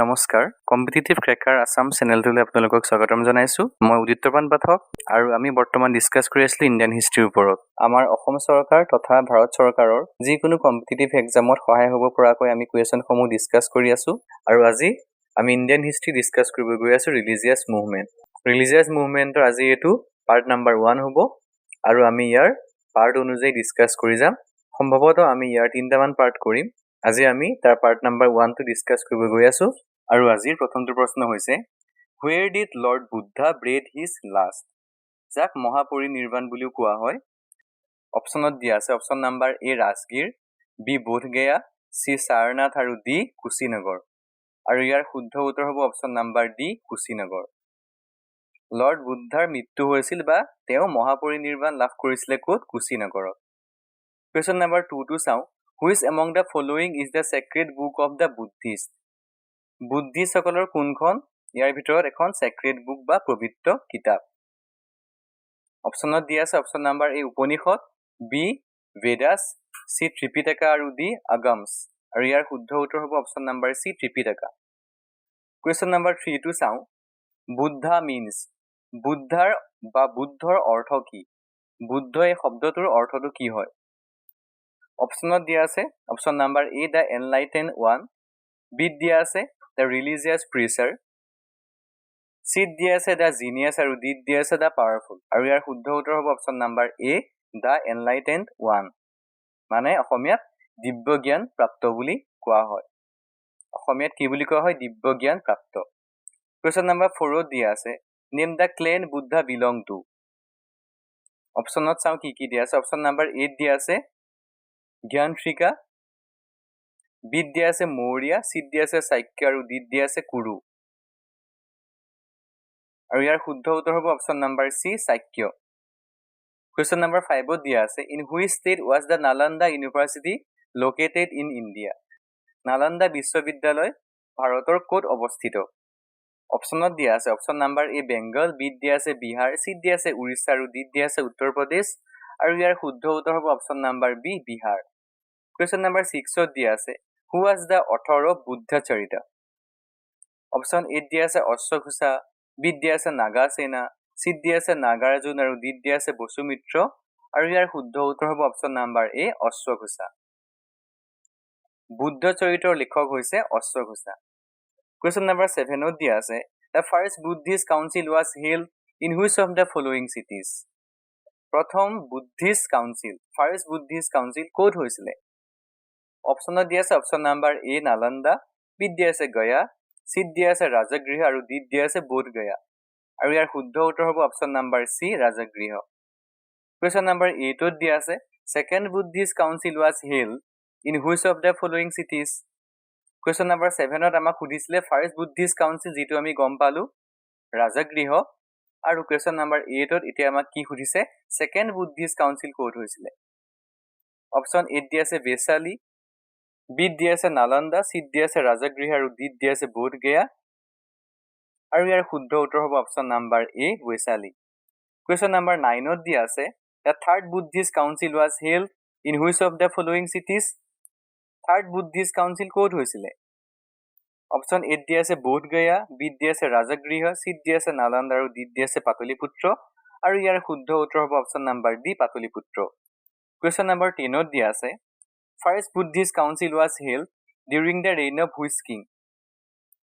নমস্কাৰ competitive cracker Assam চেনেলটোলৈ আপোনালোকক স্বাগতম জনাইছোঁ মই উদিত্ৰপান পাঠক আৰু আমি বৰ্তমান ডিছকাছ কৰি আছিলোঁ ইণ্ডিয়ান হিষ্ট্ৰীৰ ওপৰত আমাৰ অসম চৰকাৰ তথা ভাৰত চৰকাৰৰ যিকোনো কম্পিটিটিভ এক্সামত সহায় হ'ব পৰাকৈ আমি কুৱেশ্যনসমূহ ডিছকাছ কৰি আছোঁ আৰু আজি আমি ইণ্ডিয়ান হিষ্ট্ৰী ডিছকাছ কৰিব গৈ আছোঁ ৰিলিজিয়াছ মুভমেণ্টৰ আজি এইটো পাৰ্ট নাম্বাৰ 1 হ'ব আৰু আমি ইয়াৰ পাৰ্ট অনুযায়ী ডিছকাছ কৰি যাম সম্ভৱতঃ আমি ইয়াৰ 3টামান পাৰ্ট কৰিম আজি আমি তাৰ পাৰ্ট নাম্বাৰ 1 টো ডিছকাছ কৰিব গৈ আছোঁ আৰু আজিৰ প্ৰথমটো প্ৰশ্ন হৈছে Where did Lord Buddha breathe his last? যাক মহাপৰিনিৰ্বাণ বুলিও কোৱা হয় অপচনত দিয়া আছে option number A Rajgir B Bodhgaya C Sarnath আৰু ডি কুশীনগৰ আৰু ইয়াৰ শুদ্ধ উত্তৰ হ'ব option number D Kushinagar lord বুদ্ধাৰ মৃত্যু হৈছিল বা তেওঁ মহাপৰিনিৰ্বাণ লাভ কৰিছিলে ক'ত কুশীনগৰত কুৱেশ্যন নাম্বাৰ 2 টো চাওঁ Which among the following is the sacred book of the Buddhist? বুদ্ধিষ্টসকলৰ কোনখন ইয়াৰ ভিতৰত এখন sacred book বা পবিত্ৰ কিতাপ অপচনত দিয়া আছে option number A Upanishad B Vedas C Tripitaka আৰু ডি আগমছ আৰু ইয়াৰ শুদ্ধ উত্তৰ হ'ব option number C Tripitaka question number 3 টো চাওঁ বুদ্ধা মিন্স বুদ্ধৰ অৰ্থ কি বুদ্ধ এই শব্দটোৰ অৰ্থটো কি হয় অপচনত দিয়া আছে option number A the enlighten one বিত দিয়া আছে দ্য ৰিলিজিয়াছ প্ৰিচাৰ চিত দিয়া আছে দ্য জিনিয়াছ আৰু ডিত দিয়া আছে দ্য পাৱাৰফুল আৰু ইয়াৰ শুদ্ধ উত্তৰ হ'ব option number A the enlightened one মানে অসমীয়াত দিব্য জ্ঞান প্ৰাপ্ত বুলি কোৱা হয় অসমীয়াত কি বুলি কোৱা হয় দিব্য জ্ঞান প্ৰাপ্ত কুৱেশ্যন নাম্বাৰ 4 দিয়া আছে name the clan Buddha belong to অপচনত চাওঁ কি কি দিয়া আছে অপচন নাম্বাৰ 8 দিয়া আছে জ্ঞানত্ৰিকা বিত দিয়া আছে মৌৰ্য চিত দিয়া আছে চাক্য আৰু ডিত দিয়া আছে কুৰু আৰু ইয়াৰ শুদ্ধ উত্তৰ হ'ব option number C Shakya question number 5 দিয়া আছে in which state was the Nalanda university located in India Nalanda বিশ্ববিদ্যালয় ভাৰতৰ ক'ত অৱস্থিত অপচনত দিয়া আছে অপচন নাম্বাৰ এ বেংগল বিত দিয়া আছে বিহাৰ চিত দিয়া আছে উৰিষ্যা আৰু ডিত দিয়া আছে উত্তৰ প্ৰদেশ আৰু ইয়াৰ শুদ্ধ উত্তৰ হ'ব option number B Bihar question number 6 দিয়া আছে who was the author of Buddha Charita option 8 দিয়া আছে অশ্বঘোষা বিত দিয়া আছে নাগাসেনা চিত দিয়া আছে নাগাৰ্জুন আৰু ডিত দিয়া আছে বসুমিত্ৰ আৰু ইয়াৰ শুদ্ধ উত্তৰ হ'ব অপচন নাম্বাৰ এ অশ্বঘোষা বুদ্ধ চৰিতৰ লিখক হৈছে অশ্বঘোষা কুৱেশ্যন নাম্বাৰ 7 দিয়া আছে the first Buddhist council was held in which of the following cities প্ৰথম Buddhist council first Buddhist council ক'ত হৈছিলে অপচনত দিয়া আছে অপচন নাম্বাৰ এ নালন্দা বিত দিয়া আছে গয়া চিত দিয়া আছে ৰাজগৃহ আৰু ডিত দিয়া আছে বোধগয়া আৰু ইয়াৰ শুদ্ধ উত্তৰ হ'ব option number C Rajgriha question number 8 দিয়া আছে second Buddhist council was held in which of the following cities question number 7 আমাক সুধিছিলে ফাৰ্ষ্ট বুদ্ধিষ্ট কাউন্সিল যিটো আমি গম পালো ৰাজগৃহ আৰু কুৱেশ্যন নাম্বাৰ 8 এতিয়া আমাক কি সুধিছে ছেকেণ্ড বুদ্ধিষ্ট কাউন্সিল ক'ত হৈছিলে অপচন 8 দিয়া আছে বেচালি বিত দিয়া আছে নালন্দা চিত দিয়া আছে ৰাজগৃহ আৰু ডিত দিয়া আছে বোধগয়া আৰু ইয়াৰ শুদ্ধ উত্তৰ হ'ব অপচন নাম্বাৰ এ বেচালি কুৱেশ্যন নাম্বাৰ 9 দিয়া আছে the third Buddhist council was held in which of the following cities third Buddhist council ক'ত হৈছিলে অপচন 8 দিয়া আছে বোধগয়া বিত দিয়া আছে ৰাজগৃহ চিত দিয়া আছে নালন্দা আৰু ডিত দিয়া আছে পাটলিপুত্ৰ আৰু ইয়াৰ শুদ্ধ উত্তৰ হ'ব option number D Pataliputra question number 10 দিয়া আছে first Buddhist council was held during the reign of which king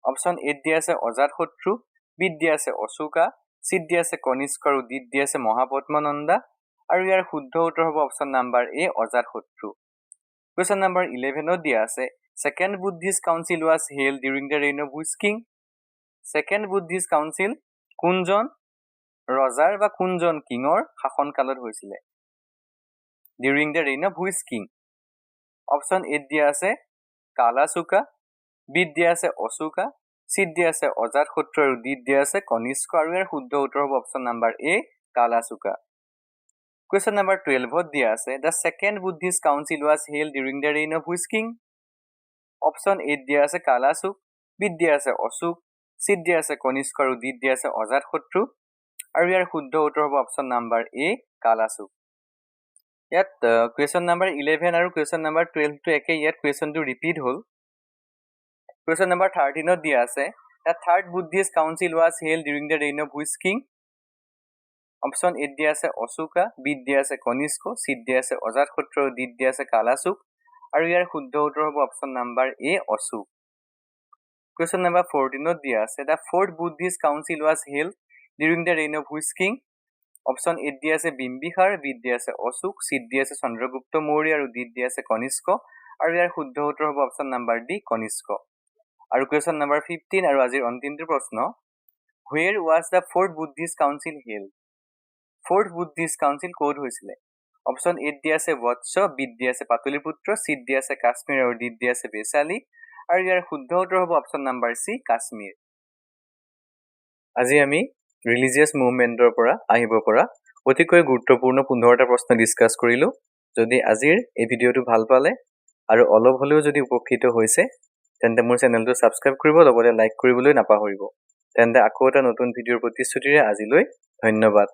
option 8 দিয়া আছে অজাতশত্ৰু বিত দিয়া আছে অশোকা চিত দিয়া আছে কনিষ্ক আৰু ডিত দিয়া আছে মহাপদ্মনন্দা আৰু ইয়াৰ শুদ্ধ উত্তৰ হ'ব অপচন নাম্বাৰ এ অজাতশত্ৰু কুৱেশ্যন নাম্বাৰ 11 দিয়া আছে second Buddhist council was held during the reign of which king second Buddhist council কোনজন ৰজাৰ বা কোনজন কিঙৰ শাসনকালত হৈছিলে during the reign of which king option 8 দিয়া আছে কালাচুকা বিত দিয়া আছে অশোকা চিত দিয়া আছে অজাতশত্ৰু আৰু ডিত দিয়া আছে কনিষ্ক আৰু ইয়াৰ শুদ্ধ উত্তৰ হ'ব অপচন নাম্বাৰ এ কালাচুকা কুৱেশ্যন নাম্বাৰ 12 দিয়া আছে the second Buddhist council was held during the reign of which king option 8 দিয়া আছে কালাচুক বিত দিয়া আছে অশোক চিত দিয়া আছে কনিষ্ক আৰু ডিত দিয়া আছে অজাতশত্ৰু আৰু ইয়াৰ শুদ্ধ উত্তৰ হ'ব অপচন নাম্বাৰ এ কালাচুক ইয়াত কুৱেশ্যন নাম্বাৰ 11 আৰু কুৱেশ্যন নাম্বাৰ 12 টো একে ইয়াত কুৱেশ্যনটো ৰিপিট হ'ল Question number 13 দিয়া আছে the third Buddhist council was held during the reign of which king? Option A দিয়া আছে অশোকা, B দিয়া আছে কনিষ্ক, C দিয়া আছে অজাতশত্ৰু, D দিয়া আছে কালাচুক আৰু ইয়াৰ শুদ্ধ উত্তৰ হ'ব option number A Ashok. Question number 14 দিয়া আছে the fourth Buddhist council was held during the reign of which king? Option A দিয়া আছে বিম্বিসাৰ, B দিয়া আছে অশোক, C দিয়া আছে চন্দ্ৰগুপ্ত মৌৰ্য আৰু D দিয়া আছে কনিষ্ক আৰু ইয়াৰ শুদ্ধ উত্তৰ হ'ব অপশ্যন নাম্বাৰ D কনিষ্ক। আৰু question number 15 আৰু আজিৰ অন্তিমটো প্ৰশ্ন where was the fourth Buddhist council held? Fourth Buddhist council ক'ত হৈছিলে? Option A দিয়া আছে বৎস, B দিয়া আছে পাটলিপুত্ৰ, C দিয়া আছে কাশ্মীৰ আৰু D দিয়া আছে বেচালি আৰু ইয়াৰ শুদ্ধ উত্তৰ হ'ব অপশ্যন নাম্বাৰ C কাশ্মীৰ। আজি আমি ৰিলিজিয়াছ মুভমেণ্টৰ পৰা আহিব পৰা অতিকৈ গুৰুত্বপূৰ্ণ 15টা প্ৰশ্ন ডিছকাছ কৰিলোঁ। যদি আজিৰ এই ভিডিঅ'টো ভাল পালে আৰু অলপ হ'লেও যদি উপকৃত হৈছে তেন্তে মোৰ চেনেলটো ছাবস্ক্ৰাইব কৰিব, লগতে লাইক কৰিবলৈ নাপাহৰিব। তেন্তে আকৌ এটা নতুন ভিডিঅ'ৰ প্ৰতিশ্ৰুতিৰে আজিলৈ ধন্যবাদ।